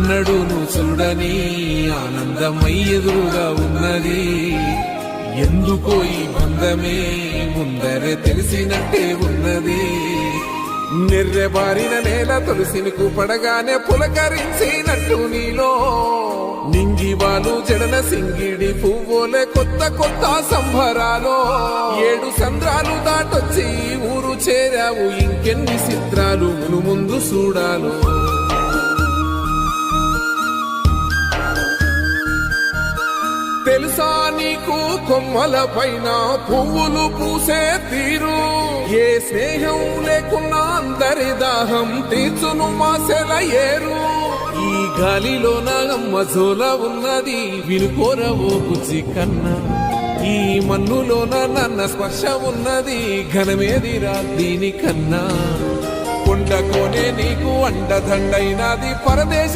ఎన్నడూను చూడని ఆనందమై ఎదురుగా ఉన్నది. ఎందుకో ఈ బంధమే ముందరే తెలిసినట్టే ఉన్నది. నిర్రెబారిన నేల తులసిని పడగానే పులకరించినట్టు నీలో నింగివాలు జడన సింగిడి పువ్వులే కొత్త కొత్త సంబరాలో 7 సంద్రాలు దాటొచ్చి ఊరు చేరావు. ఇంకెన్ని చిత్రాలు మును ముందు చూడాలో. తెలుసా నీకు కొమ్మల పైన పువ్వులు పూసే తీరు? ఏ స్నేహం లేకున్నా అందరి దాహం తీర్చును మాసెల ఏరు. ఈ గాలిలోన మజోల ఉన్నది వినుకోరవో బుజ్జి కన్నా. ఈ మన్నులోన నన్న స్పర్శ ఉన్నది ఘనమేదిరా దీనికన్నా. కొండకోనే నీకు అండదండైనది పరదేశ